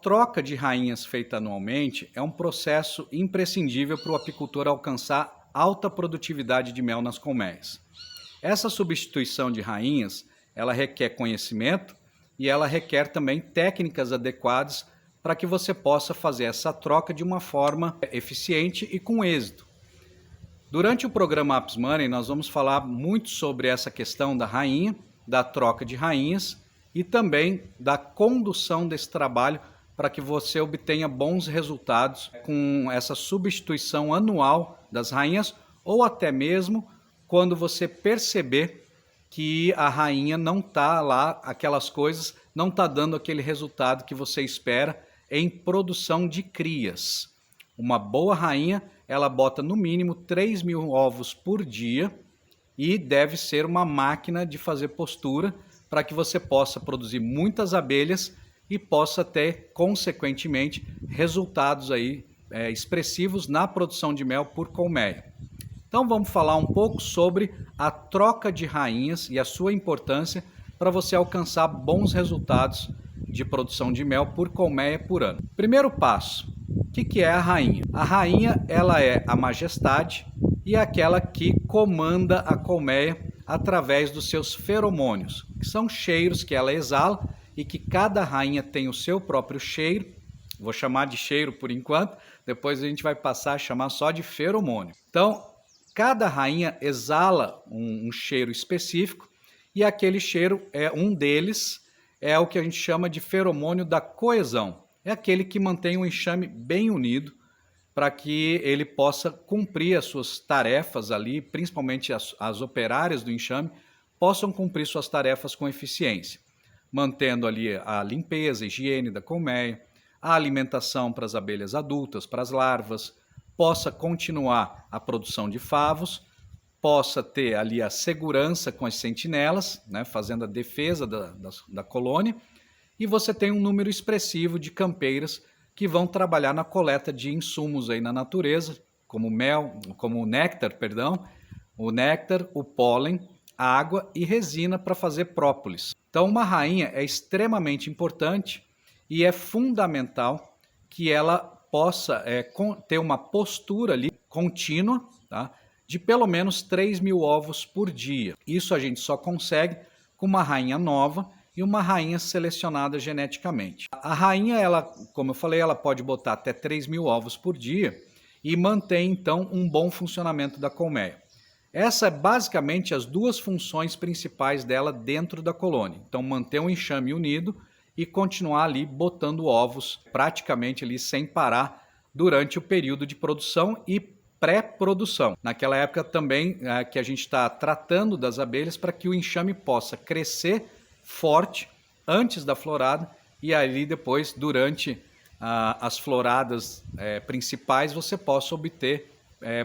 troca de rainhas feita anualmente é um processo imprescindível para o apicultor alcançar alta produtividade de mel nas colmeias. Essa substituição de rainhas, ela requer conhecimento e ela requer também técnicas adequadas para que você possa fazer essa troca de uma forma eficiente e com êxito. Durante o programa Apis Money, nós vamos falar muito sobre essa questão da rainha, da troca de rainhas e também da condução desse trabalho para que você obtenha bons resultados com essa substituição anual das rainhas ou até mesmo quando você perceber que a rainha não está lá, aquelas coisas, não está dando aquele resultado que você espera em produção de crias. Uma boa rainha, ela bota no mínimo 3.000 ovos por dia e deve ser uma máquina de fazer postura para que você possa produzir muitas abelhas e possa ter, consequentemente, resultados aí, expressivos na produção de mel por colmeia. Então vamos falar um pouco sobre a troca de rainhas e a sua importância para você alcançar bons resultados de produção de mel por colmeia por ano. Primeiro passo, o que é a rainha? A rainha, ela é a majestade e é aquela que comanda a colmeia através dos seus feromônios, que são cheiros que ela exala e que cada rainha tem o seu próprio cheiro. Vou chamar de cheiro por enquanto, depois a gente vai passar a chamar só de feromônio. Então, cada rainha exala um cheiro específico e aquele cheiro, um deles, é o que a gente chama de feromônio da coesão. É aquele que mantém o enxame bem unido para que ele possa cumprir as suas tarefas ali, principalmente as operárias do enxame, possam cumprir suas tarefas com eficiência, mantendo ali a limpeza, a higiene da colmeia, a alimentação para as abelhas adultas, para as larvas, possa continuar a produção de favos, possa ter ali a segurança com as sentinelas, né, fazendo a defesa da colônia, e você tem um número expressivo de campeiras que vão trabalhar na coleta de insumos aí na natureza, como o néctar, o pólen, a água e resina para fazer própolis. Então uma rainha é extremamente importante e é fundamental que ela possa ter uma postura ali contínua, tá? De pelo menos 3.000 ovos por dia. Isso a gente só consegue com uma rainha nova e uma rainha selecionada geneticamente. A rainha, ela, como eu falei, ela pode botar até 3.000 ovos por dia e mantém então um bom funcionamento da colmeia. Essa é basicamente as duas funções principais dela dentro da colônia. Então manter o enxame unido e continuar ali botando ovos praticamente ali sem parar durante o período de produção e pré-produção. Naquela época também que a gente está tratando das abelhas para que o enxame possa crescer forte antes da florada e ali depois, durante as floradas principais, você possa obter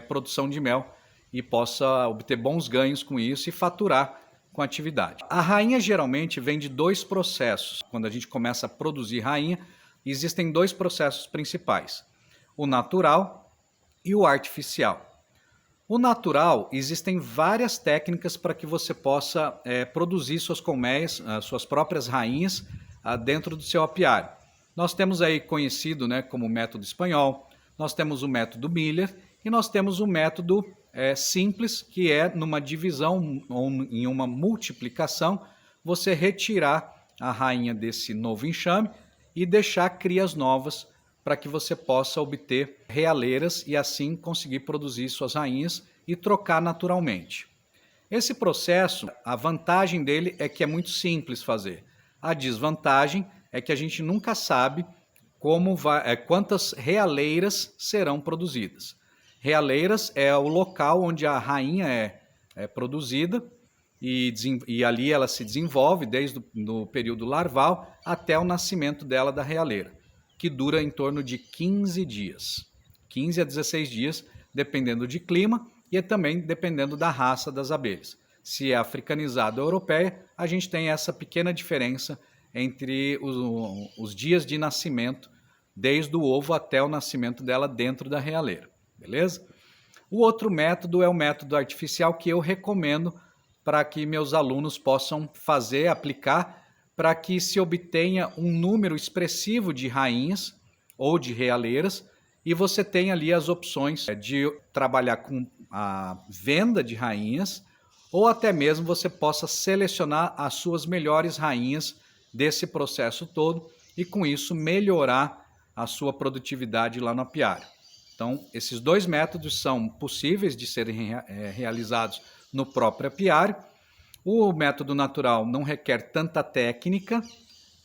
produção de mel e possa obter bons ganhos com isso e faturar com a atividade. A rainha geralmente vem de dois processos. Quando a gente começa a produzir rainha, existem dois processos principais: o natural e o artificial. O natural, existem várias técnicas para que você possa produzir suas colmeias, suas próprias rainhas dentro do seu apiário. Nós temos aí conhecido, né, como o método espanhol, nós temos o método Miller e nós temos o método simples, que é numa divisão ou em uma multiplicação, você retirar a rainha desse novo enxame e deixar crias novas para que você possa obter realeiras e assim conseguir produzir suas rainhas e trocar naturalmente. Esse processo, a vantagem dele é que é muito simples fazer. A desvantagem é que a gente nunca sabe quantas realeiras serão produzidas. Realeiras é o local onde a rainha é produzida e ali ela se desenvolve desde o período larval até o nascimento dela da realeira, que dura em torno de 15 dias. 15 a 16 dias, dependendo de clima e também dependendo da raça das abelhas. Se é africanizada ou europeia, a gente tem essa pequena diferença entre os dias de nascimento, desde o ovo até o nascimento dela dentro da realeira. Beleza? O outro método é o método artificial que eu recomendo para que meus alunos possam aplicar para que se obtenha um número expressivo de rainhas ou de realeiras, e você tem ali as opções de trabalhar com a venda de rainhas, ou até mesmo você possa selecionar as suas melhores rainhas desse processo todo e com isso melhorar a sua produtividade lá no apiário. Então, esses dois métodos são possíveis de serem realizados no próprio apiário. O método natural não requer tanta técnica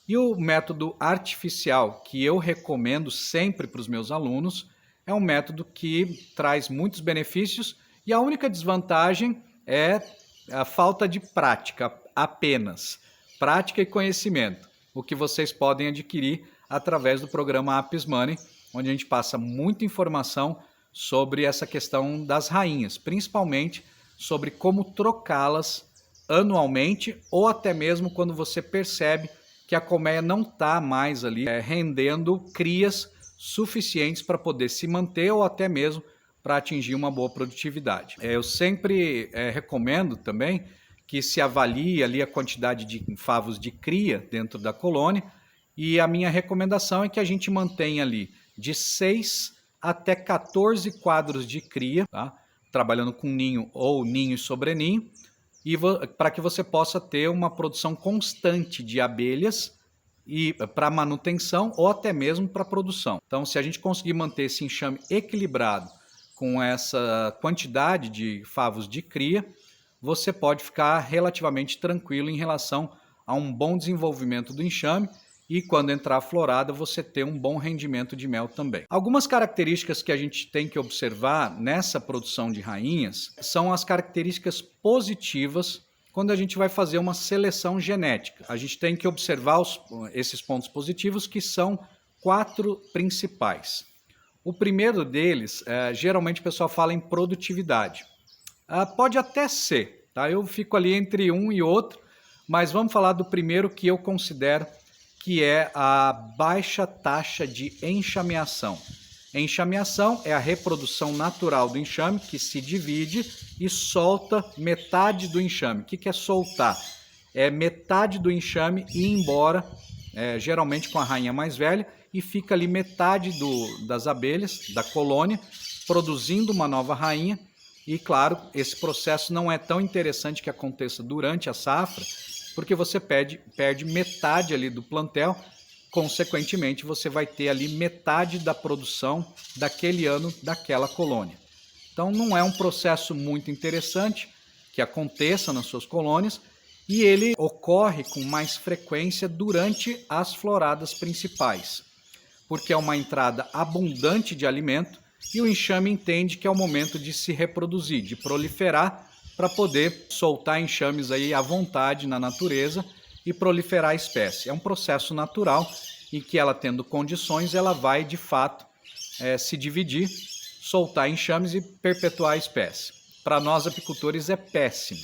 e o método artificial, que eu recomendo sempre para os meus alunos, é um método que traz muitos benefícios e a única desvantagem é a falta de prática, apenas prática e conhecimento, o que vocês podem adquirir através do programa Apis Money, onde a gente passa muita informação sobre essa questão das rainhas, principalmente sobre como trocá-las anualmente ou até mesmo quando você percebe que a colmeia não está mais ali rendendo crias suficientes para poder se manter ou até mesmo para atingir uma boa produtividade. Eu sempre recomendo também que se avalie ali a quantidade de favos de cria dentro da colônia, e a minha recomendação é que a gente mantenha ali de 6 até 14 quadros de cria, tá? Trabalhando com ninho ou ninho e sobreninho, e para que você possa ter uma produção constante de abelhas e para manutenção ou até mesmo para produção. Então, se a gente conseguir manter esse enxame equilibrado com essa quantidade de favos de cria, você pode ficar relativamente tranquilo em relação a um bom desenvolvimento do enxame e quando entrar a florada você ter um bom rendimento de mel também. Algumas características que a gente tem que observar nessa produção de rainhas são as características positivas quando a gente vai fazer uma seleção genética. A gente tem que observar esses pontos positivos, que são 4 principais. O primeiro deles, geralmente o pessoal fala em produtividade. Pode até ser, tá? Eu fico ali entre um e outro, mas vamos falar do primeiro que eu considero que é a baixa taxa de enxameação. Enxameação é a reprodução natural do enxame que se divide e solta metade do enxame. O que é soltar? É metade do enxame ir embora, geralmente com a rainha mais velha, e fica ali metade das abelhas, da colônia, produzindo uma nova rainha. E claro, esse processo não é tão interessante que aconteça durante a safra, porque você perde metade ali do plantel, consequentemente você vai ter ali metade da produção daquele ano daquela colônia. Então não é um processo muito interessante que aconteça nas suas colônias e ele ocorre com mais frequência durante as floradas principais, porque é uma entrada abundante de alimento e o enxame entende que é o momento de se reproduzir, de proliferar, para poder soltar enxames aí à vontade na natureza e proliferar a espécie. É um processo natural em que ela, tendo condições, ela vai de fato se dividir, soltar enxames e perpetuar a espécie. Para nós apicultores é péssimo.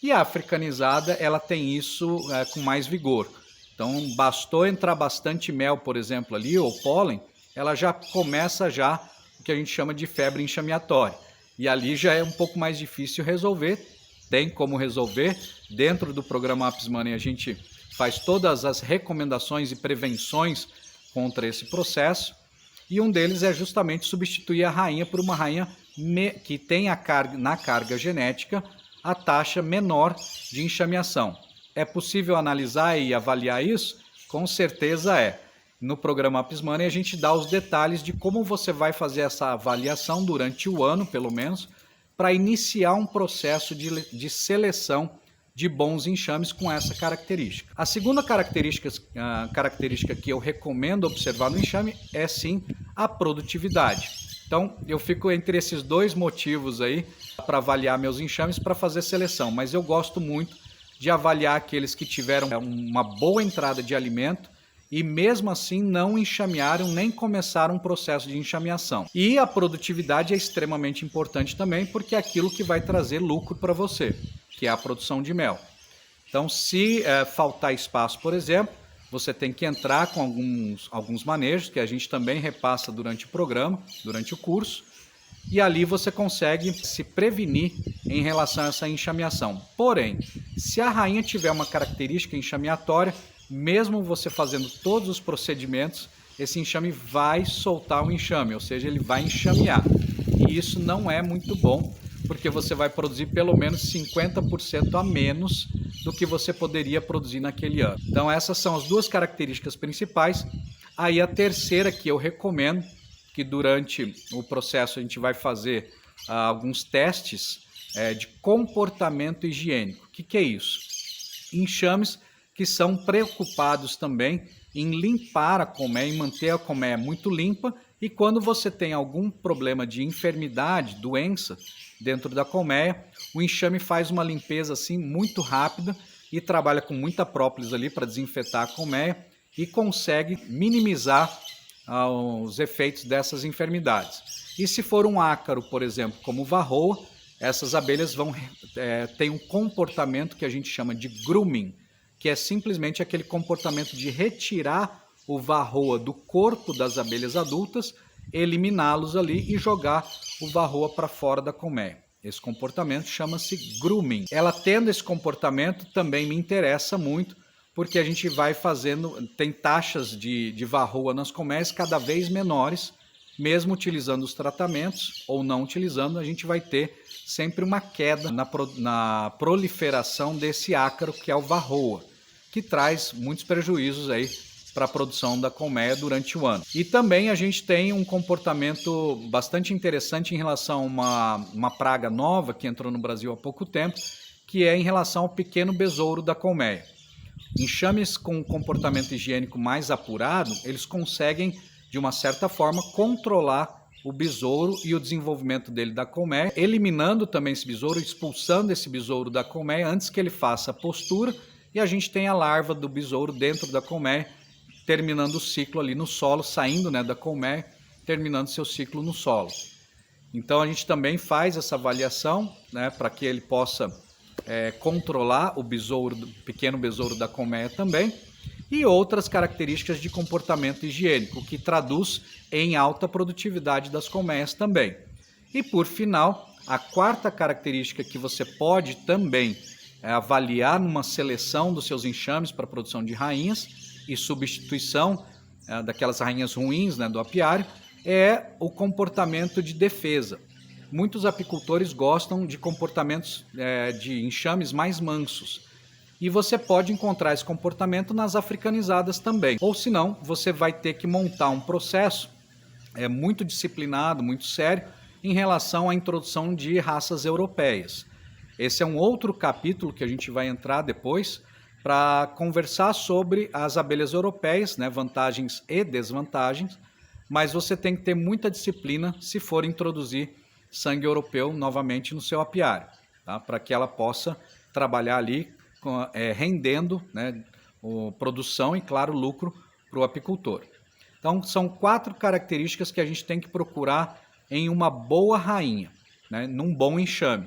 E a africanizada, ela tem isso com mais vigor. Então bastou entrar bastante mel, por exemplo, ali, ou pólen, ela já começa o que a gente chama de febre enxameatória. E ali já é um pouco mais difícil resolver, tem como resolver. Dentro do programa Apis Money a gente faz todas as recomendações e prevenções contra esse processo. E um deles é justamente substituir a rainha por uma rainha que tenha na carga genética a taxa menor de enxameação. É possível analisar e avaliar isso? Com certeza é. No programa Apis Money a gente dá os detalhes de como você vai fazer essa avaliação durante o ano, pelo menos, para iniciar um processo de seleção de bons enxames com essa característica. A segunda característica que eu recomendo observar no enxame é sim a produtividade. Então eu fico entre esses dois motivos aí para avaliar meus enxames para fazer seleção, mas eu gosto muito de avaliar aqueles que tiveram uma boa entrada de alimento e mesmo assim não enxamearam nem começaram um processo de enxameação. E a produtividade é extremamente importante também, porque é aquilo que vai trazer lucro para você, que é a produção de mel. Então, se faltar espaço, por exemplo, você tem que entrar com alguns manejos, que a gente também repassa durante o programa, durante o curso, e ali você consegue se prevenir em relação a essa enxameação. Porém, se a rainha tiver uma característica enxameatória, mesmo você fazendo todos os procedimentos, esse enxame vai soltar o enxame, ou seja, ele vai enxamear. E isso não é muito bom, porque você vai produzir pelo menos 50% a menos do que você poderia produzir naquele ano. Então essas são as duas características principais. Aí a terceira que eu recomendo, que durante o processo a gente vai fazer alguns testes de comportamento higiênico. O que é isso? Enxames que são preocupados também em limpar a colmeia, em manter a colmeia muito limpa, e quando você tem algum problema de enfermidade, doença dentro da colmeia, o enxame faz uma limpeza assim muito rápida e trabalha com muita própolis ali para desinfetar a colmeia e consegue minimizar os efeitos dessas enfermidades. E se for um ácaro, por exemplo, como varroa, essas abelhas vão ter um comportamento que a gente chama de grooming, que é simplesmente aquele comportamento de retirar o varroa do corpo das abelhas adultas, eliminá-los ali e jogar o varroa para fora da colmeia. Esse comportamento chama-se grooming. Ela tendo esse comportamento também me interessa muito, porque a gente vai fazendo, tem taxas de varroa nas colmeias cada vez menores, mesmo utilizando os tratamentos ou não utilizando, a gente vai ter sempre uma queda na proliferação desse ácaro que é o varroa, que traz muitos prejuízos aí para a produção da colmeia durante o ano. E também a gente tem um comportamento bastante interessante em relação a uma praga nova que entrou no Brasil há pouco tempo, que é em relação ao pequeno besouro da colmeia. Enxames com comportamento higiênico mais apurado, eles conseguem, de uma certa forma, controlar o besouro e o desenvolvimento dele da colmeia, eliminando também esse besouro, expulsando esse besouro da colmeia antes que ele faça a postura, e a gente tem a larva do besouro dentro da colmeia, terminando o ciclo ali no solo, saindo da colmeia, terminando seu ciclo no solo. Então a gente também faz essa avaliação para que ele possa controlar o besouro, pequeno besouro da colmeia também, e outras características de comportamento higiênico, que traduz em alta produtividade das colmeias também. E por final, a quarta característica que você pode também avaliar numa seleção dos seus enxames para a produção de rainhas e substituição daquelas rainhas ruins do apiário, é o comportamento de defesa. Muitos apicultores gostam de comportamentos de enxames mais mansos. E você pode encontrar esse comportamento nas africanizadas também. Ou senão, você vai ter que montar um processo muito disciplinado, muito sério, em relação à introdução de raças europeias. Esse é um outro capítulo que a gente vai entrar depois para conversar sobre as abelhas europeias, vantagens e desvantagens, mas você tem que ter muita disciplina se for introduzir sangue europeu novamente no seu apiário, tá? Para que ela possa trabalhar ali rendendo produção e, claro, lucro para o apicultor. Então, são 4 características que a gente tem que procurar em uma boa rainha, num bom enxame.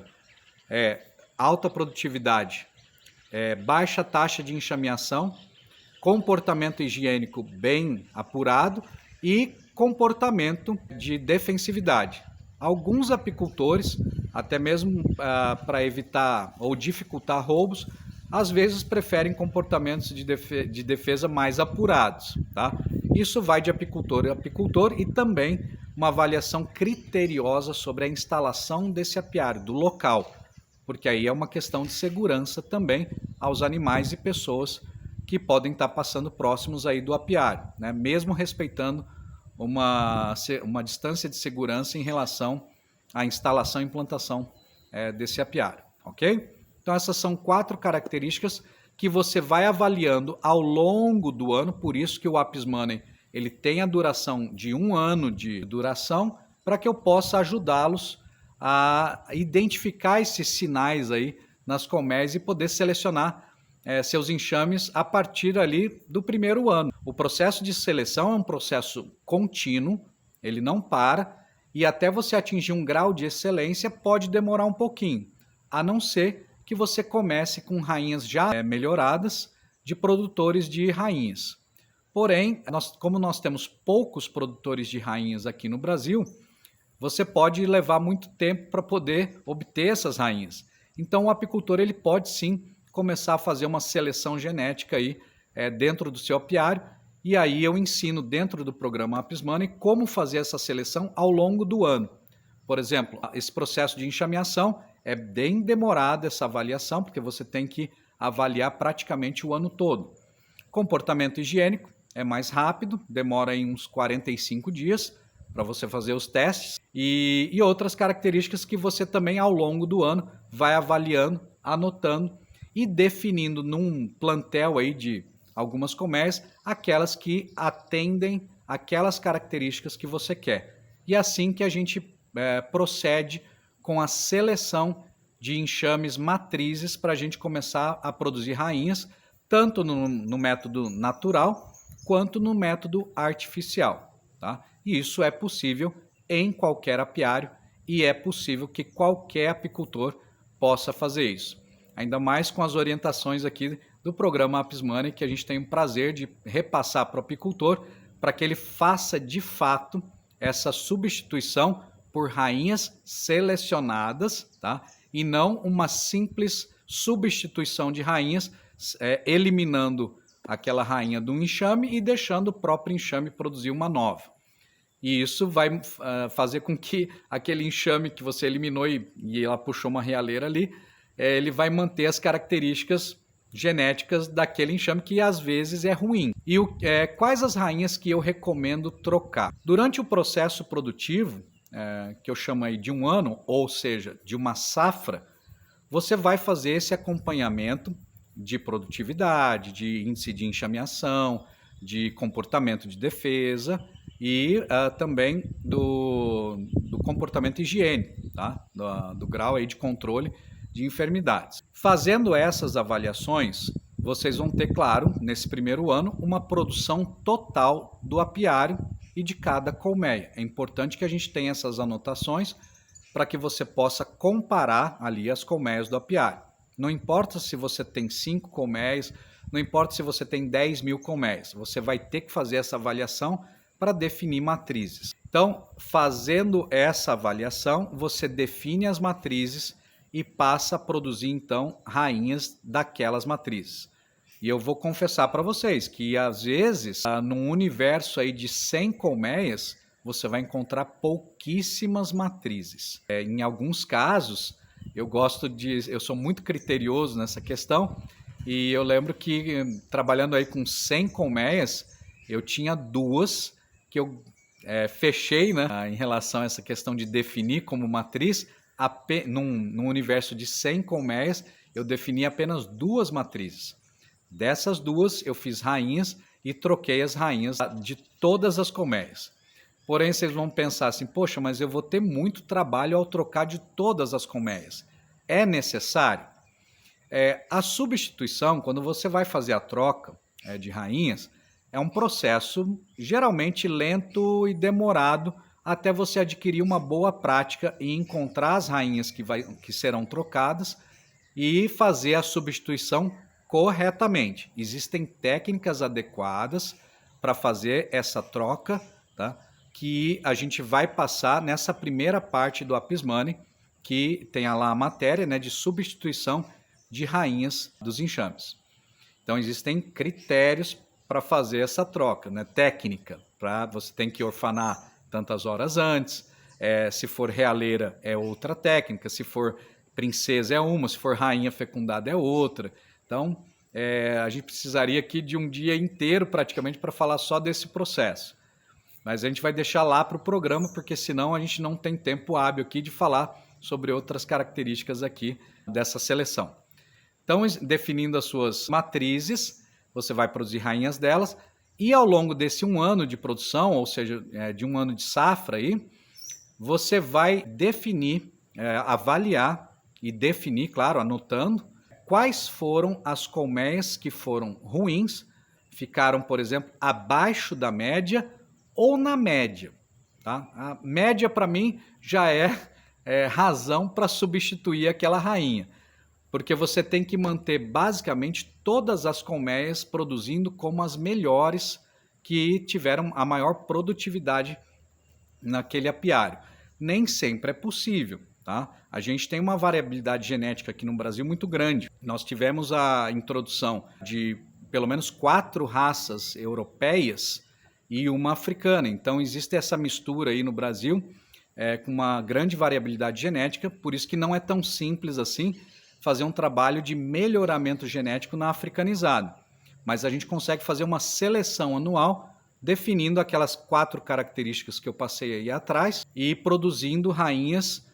Alta produtividade, baixa taxa de enxameação, comportamento higiênico bem apurado e comportamento de defensividade. Alguns apicultores, até mesmo para evitar ou dificultar roubos, às vezes preferem comportamentos de defesa mais apurados, tá? Isso vai de apicultor a apicultor, e também uma avaliação criteriosa sobre a instalação desse apiário, do local, porque aí é uma questão de segurança também aos animais e pessoas que podem estar passando próximos aí do apiário, mesmo respeitando uma distância de segurança em relação à instalação e implantação desse apiário, ok? Então essas são 4 características que você vai avaliando ao longo do ano, por isso que o Apis Money ele tem a duração de 1 ano de duração, para que eu possa ajudá-los a identificar esses sinais aí nas colmeias e poder selecionar seus enxames a partir ali do 1º ano. O processo de seleção é um processo contínuo, ele não para, e até você atingir um grau de excelência pode demorar um pouquinho, a não ser que você comece com rainhas já melhoradas de produtores de rainhas. Porém, como nós temos poucos produtores de rainhas aqui no Brasil, você pode levar muito tempo para poder obter essas rainhas. Então o apicultor ele pode sim começar a fazer uma seleção genética aí, dentro do seu apiário, e aí eu ensino dentro do programa Apis Money como fazer essa seleção ao longo do ano. Por exemplo, esse processo de enxameação é bem demorado, essa avaliação, porque você tem que avaliar praticamente o ano todo. Comportamento higiênico é mais rápido, demora aí uns 45 dias para você fazer os testes e outras características que você também ao longo do ano vai avaliando, anotando e definindo num plantel aí de algumas colmeias aquelas que atendem aquelas características que você quer. E é assim que a gente procede com a seleção de enxames matrizes para a gente começar a produzir rainhas, tanto no método natural quanto no método artificial, tá? E isso é possível em qualquer apiário e é possível que qualquer apicultor possa fazer isso. Ainda mais com as orientações aqui do programa Apis Money, que a gente tem o prazer de repassar para o apicultor para que ele faça de fato essa substituição por rainhas selecionadas, tá? E não uma simples substituição de rainhas, eliminando aquela rainha do enxame e deixando o próprio enxame produzir uma nova. E isso vai fazer com que aquele enxame que você eliminou e ela puxou uma realeira ali, ele vai manter as características genéticas daquele enxame que às vezes é ruim. E quais as rainhas que eu recomendo trocar? Durante o processo produtivo, que eu chamo aí de um ano, ou seja, de uma safra, você vai fazer esse acompanhamento de produtividade, de índice de enxameação, de comportamento de defesa e também do comportamento higiênico, tá? Do grau aí de controle de enfermidades. Fazendo essas avaliações, vocês vão ter, claro, nesse primeiro ano, uma produção total do apiário e de cada colmeia. É importante que a gente tenha essas anotações para que você possa comparar ali as colmeias do apiário. Não importa se você tem 5 colmeias, não importa se você tem 10 mil colmeias, você vai ter que fazer essa avaliação para definir matrizes. Então, fazendo essa avaliação, você define as matrizes e passa a produzir, então, rainhas daquelas matrizes. E eu vou confessar para vocês que, às vezes, num universo aí de 100 colmeias, você vai encontrar pouquíssimas matrizes. Em alguns casos, eu sou muito criterioso nessa questão, e eu lembro que, trabalhando aí com 100 colmeias, eu tinha 2 que eu fechei, né, em relação a essa questão de definir como matriz. Num universo de 100 colmeias, eu defini apenas 2 matrizes. Dessas 2, eu fiz rainhas e troquei as rainhas de todas as colmeias. Porém, vocês vão pensar assim, poxa, mas eu vou ter muito trabalho ao trocar de todas as colmeias. É necessário? A substituição, quando você vai fazer a troca de rainhas, é um processo geralmente lento e demorado até você adquirir uma boa prática e encontrar as rainhas que serão trocadas e fazer a substituição corretamente. Existem técnicas adequadas para fazer essa troca, tá? Que a gente vai passar nessa primeira parte do Apis Money, que tem lá a matéria, né, de substituição de rainhas dos enxames. Então, existem critérios para fazer essa troca, né, técnica. Você tem que orfanar tantas horas antes, se for realeira é outra técnica, se for princesa é uma, se for rainha fecundada é outra. Então, a gente precisaria aqui de um dia inteiro praticamente para falar só desse processo. Mas a gente vai deixar lá para o programa, porque senão a gente não tem tempo hábil aqui de falar sobre outras características aqui dessa seleção. Então, definindo as suas matrizes, você vai produzir rainhas delas, e ao longo desse um ano de produção, ou seja, de um ano de safra aí, você vai definir, avaliar e definir, claro, anotando, quais foram as colmeias que foram ruins, ficaram, por exemplo, abaixo da média ou na média. Tá? A média, para mim, já é razão para substituir aquela rainha, porque você tem que manter basicamente todas as colmeias produzindo como as melhores que tiveram a maior produtividade naquele apiário. Nem sempre é possível, tá? A gente tem uma variabilidade genética aqui no Brasil muito grande. Nós tivemos a introdução de pelo menos 4 raças europeias e uma africana. Então existe essa mistura aí no Brasil, com uma grande variabilidade genética, por isso que não é tão simples assim fazer um trabalho de melhoramento genético na africanizada. Mas a gente consegue fazer uma seleção anual, definindo aquelas 4 características que eu passei aí atrás e produzindo rainhas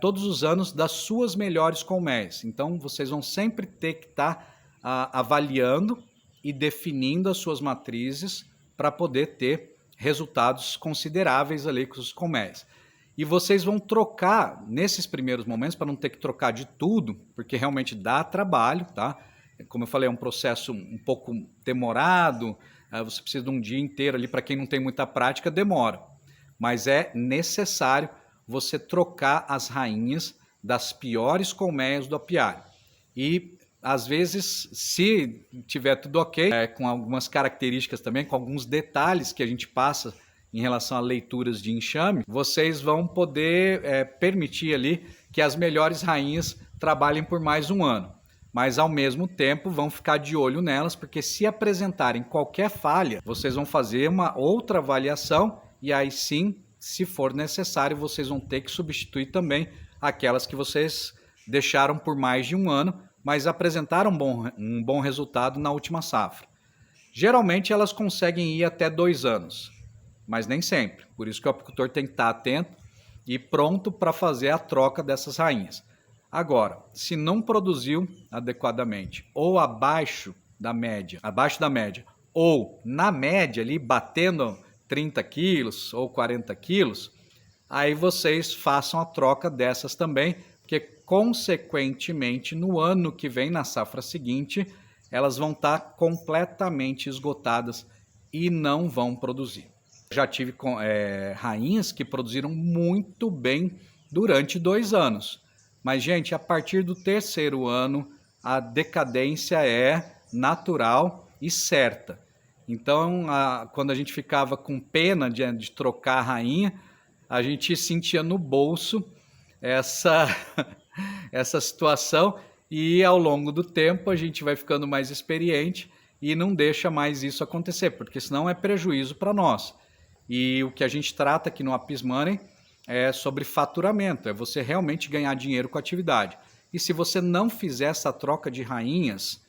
todos os anos das suas melhores colmeias. Então vocês vão sempre ter que estar avaliando e definindo as suas matrizes para poder ter resultados consideráveis ali com os colmeias. E vocês vão trocar nesses primeiros momentos, para não ter que trocar de tudo, porque realmente dá trabalho, tá? Como eu falei, é um processo um pouco demorado, você precisa de um dia inteiro ali, para quem não tem muita prática, demora. Mas é necessário você trocar as rainhas das piores colmeias do apiário. E, às vezes, se tiver tudo ok, com algumas características também, com alguns detalhes que a gente passa em relação a leituras de enxame, vocês vão poder permitir ali que as melhores rainhas trabalhem por mais um ano. Mas, ao mesmo tempo, vão ficar de olho nelas, porque se apresentarem qualquer falha, vocês vão fazer uma outra avaliação e aí sim, se for necessário, vocês vão ter que substituir também aquelas que vocês deixaram por mais de um ano, mas apresentaram um bom resultado na última safra. Geralmente, elas conseguem ir até 2 anos, mas nem sempre. Por isso que o apicultor tem que estar atento e pronto para fazer a troca dessas rainhas. Agora, se não produziu adequadamente ou abaixo da média, ou na média ali batendo 30 quilos ou 40 quilos, aí vocês façam a troca dessas também, porque consequentemente no ano que vem, na safra seguinte, elas vão estar completamente esgotadas e não vão produzir. Já tive rainhas que produziram muito bem durante 2 anos. Mas, gente, a partir do 3º ano, a decadência é natural e certa. Então, quando a gente ficava com pena de trocar a rainha, a gente sentia no bolso essa situação e, ao longo do tempo, a gente vai ficando mais experiente e não deixa mais isso acontecer, porque senão é prejuízo para nós. E o que a gente trata aqui no Apis Money é sobre faturamento, é você realmente ganhar dinheiro com a atividade. E se você não fizer essa troca de rainhas,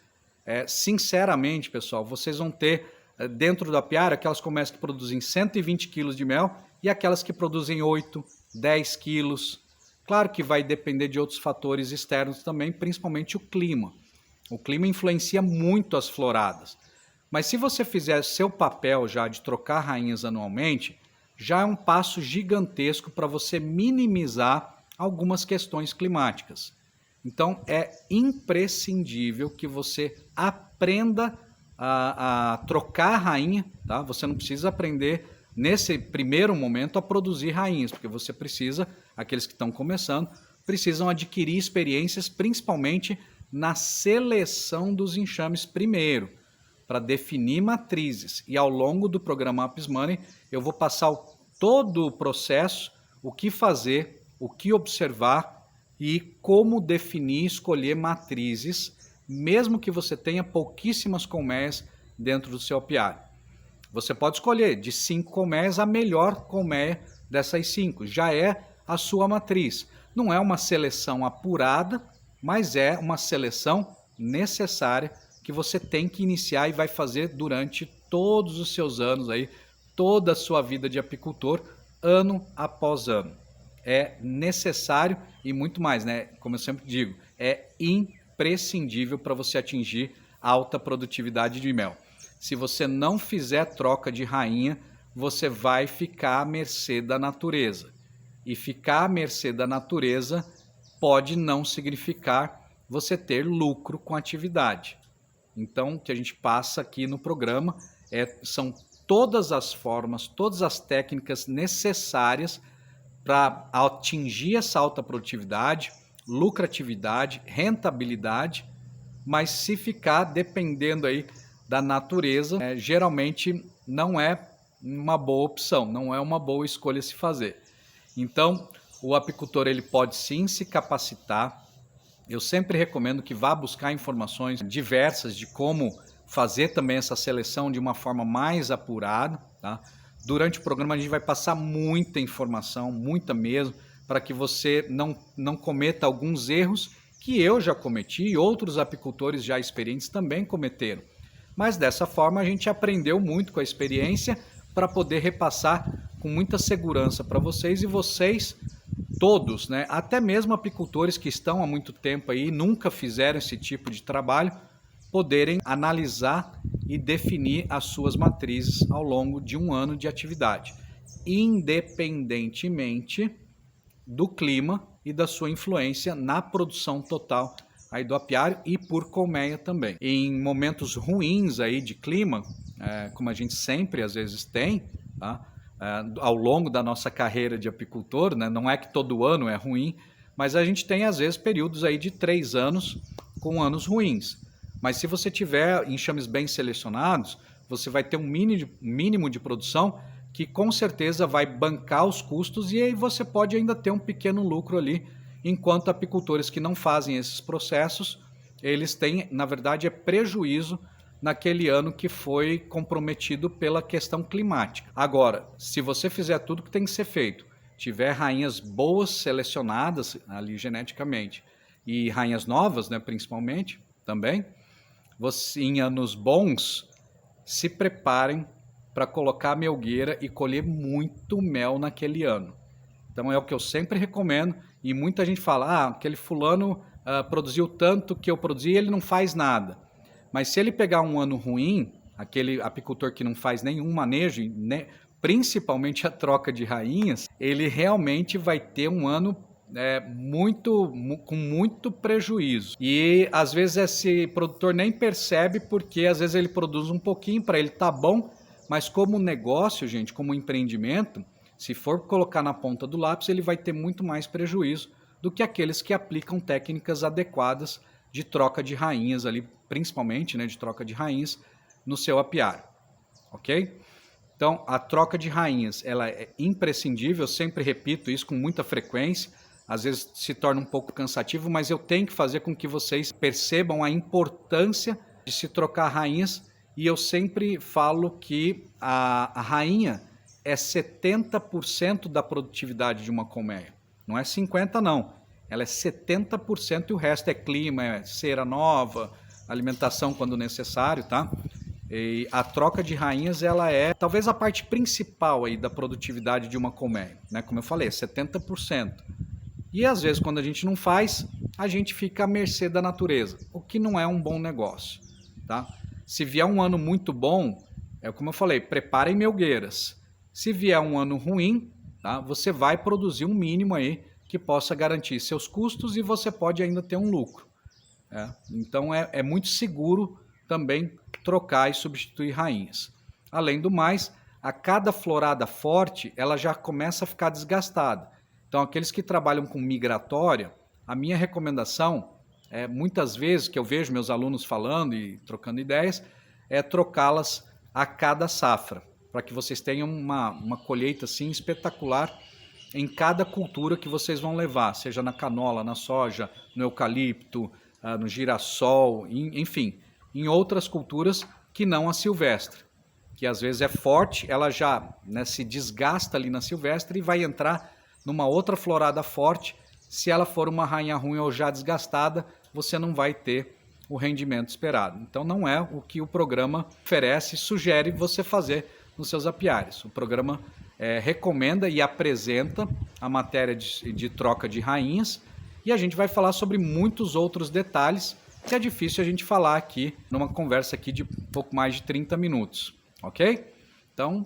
sinceramente, pessoal, vocês vão ter dentro do apiário aquelas colmeias que produzem 120 quilos de mel e aquelas que produzem 8, 10 quilos. Claro que vai depender de outros fatores externos também, principalmente o clima. O clima influencia muito as floradas. Mas se você fizer seu papel já de trocar rainhas anualmente, já é um passo gigantesco para você minimizar algumas questões climáticas. Então, é imprescindível que você aprenda a trocar a rainha, tá? Você não precisa aprender, nesse primeiro momento, a produzir rainhas, porque você precisa, aqueles que estão começando, precisam adquirir experiências, principalmente na seleção dos enxames primeiro, para definir matrizes. E ao longo do programa Apis Money, eu vou passar todo o processo, o que fazer, o que observar e como definir e escolher matrizes, mesmo que você tenha pouquíssimas colmeias dentro do seu apiário. Você pode escolher de 5 colmeias a melhor colmeia dessas 5, já é a sua matriz. Não é uma seleção apurada, mas é uma seleção necessária que você tem que iniciar e vai fazer durante todos os seus anos aí, toda a sua vida de apicultor, ano após ano. É necessário e muito mais, né? Como eu sempre digo, é imprescindível para você atingir alta produtividade de mel. Se você não fizer troca de rainha, você vai ficar à mercê da natureza. E ficar à mercê da natureza pode não significar você ter lucro com a atividade. Então, o que a gente passa aqui no programa são todas as formas, todas as técnicas necessárias para atingir essa alta produtividade, lucratividade, rentabilidade, mas se ficar dependendo aí da natureza, geralmente não é uma boa opção, não é uma boa escolha se fazer. Então, o apicultor ele pode sim se capacitar. Eu sempre recomendo que vá buscar informações diversas de como fazer também essa seleção de uma forma mais apurada, tá? Durante o programa a gente vai passar muita informação, muita mesmo, para que você não cometa alguns erros que eu já cometi e outros apicultores já experientes também cometeram. Mas dessa forma a gente aprendeu muito com a experiência para poder repassar com muita segurança para vocês e vocês todos, né, até mesmo apicultores que estão há muito tempo aí e nunca fizeram esse tipo de trabalho, poderem analisar e definir as suas matrizes ao longo de um ano de atividade, independentemente do clima e da sua influência na produção total aí do apiário e por colmeia também. Em momentos ruins aí de clima, como a gente sempre às vezes tem, tá? Ao longo da nossa carreira de apicultor, né? Não é que todo ano é ruim, mas a gente tem às vezes períodos aí de 3 anos com anos ruins. Mas se você tiver enxames bem selecionados, você vai ter um mínimo de produção que com certeza vai bancar os custos e aí você pode ainda ter um pequeno lucro ali, enquanto apicultores que não fazem esses processos, eles têm, na verdade, prejuízo naquele ano que foi comprometido pela questão climática. Agora, se você fizer tudo que tem que ser feito, tiver rainhas boas selecionadas ali geneticamente e rainhas novas, né, principalmente, também, você, em anos bons, se preparem para colocar a melgueira e colher muito mel naquele ano. Então é o que eu sempre recomendo e muita gente fala, aquele fulano produziu tanto que eu produzi e ele não faz nada. Mas se ele pegar um ano ruim, aquele apicultor que não faz nenhum manejo, né, principalmente a troca de rainhas, ele realmente vai ter um ano com muito prejuízo. E às vezes esse produtor nem percebe porque às vezes ele produz um pouquinho, para ele tá bom, mas como negócio, gente, como empreendimento, se for colocar na ponta do lápis, ele vai ter muito mais prejuízo do que aqueles que aplicam técnicas adequadas de troca de rainhas ali, principalmente, né, de troca de rainhas no seu apiário, ok? Então, a troca de rainhas, ela é imprescindível, eu sempre repito isso com muita frequência, às vezes se torna um pouco cansativo, mas eu tenho que fazer com que vocês percebam a importância de se trocar rainhas, e eu sempre falo que a rainha é 70% da produtividade de uma colmeia. Não é 50% não, ela é 70% e o resto é clima, é cera nova, alimentação quando necessário, tá? E a troca de rainhas, ela é talvez a parte principal aí da produtividade de uma colmeia, né? Como eu falei, é 70%. E às vezes quando a gente não faz, a gente fica à mercê da natureza, o que não é um bom negócio, tá? Se vier um ano muito bom, como eu falei, preparem melgueiras. Se vier um ano ruim, tá? Você vai produzir um mínimo aí que possa garantir seus custos e você pode ainda ter um lucro. Então é muito seguro também trocar e substituir rainhas. Além do mais, a cada florada forte, ela já começa a ficar desgastada. Então aqueles que trabalham com migratória, a minha recomendação, muitas vezes que eu vejo meus alunos falando e trocando ideias, é trocá-las a cada safra, para que vocês tenham uma colheita assim espetacular em cada cultura que vocês vão levar, seja na canola, na soja, no eucalipto, no girassol, enfim, em outras culturas que não a silvestre, que às vezes é forte, ela já, né, se desgasta ali na silvestre e vai entrar numa outra florada forte. Se ela for uma rainha ruim ou já desgastada, você não vai ter o rendimento esperado. Então não é o que o programa oferece, sugere você fazer nos seus apiários. O programa recomenda e apresenta a matéria de troca de rainhas, e a gente vai falar sobre muitos outros detalhes que é difícil a gente falar aqui numa conversa aqui de pouco mais de 30 minutos, ok? Então,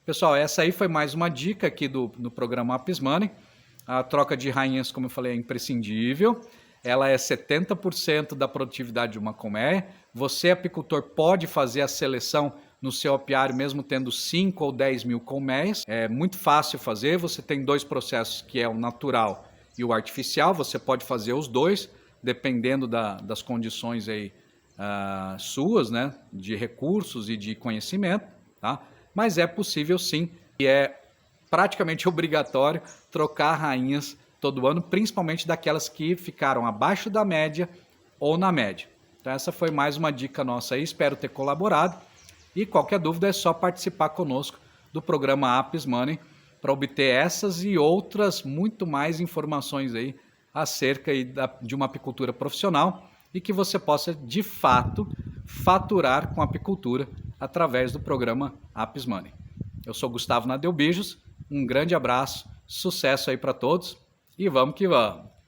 pessoal, essa aí foi mais uma dica aqui do programa Apis Money. A troca de rainhas, como eu falei, é imprescindível. Ela é 70% da produtividade de uma colmeia. Você, apicultor, pode fazer a seleção no seu apiário, mesmo tendo 5 ou 10 mil colmeias. É muito fácil fazer. Você tem 2 processos, que é o natural e o artificial. Você pode fazer os 2, dependendo das condições aí, suas, né, de recursos e de conhecimento, tá? Mas é possível sim, e é praticamente obrigatório trocar rainhas todo ano, principalmente daquelas que ficaram abaixo da média ou na média, Então essa foi mais uma dica nossa aí, espero ter colaborado. E qualquer dúvida é só participar conosco do programa Apps Money para obter essas e outras muito mais informações aí acerca de uma apicultura profissional e que você possa, de fato, faturar com a apicultura através do programa Apps Money. Eu sou Gustavo Nadeu Bijos, um grande abraço, sucesso aí para todos e vamos que vamos!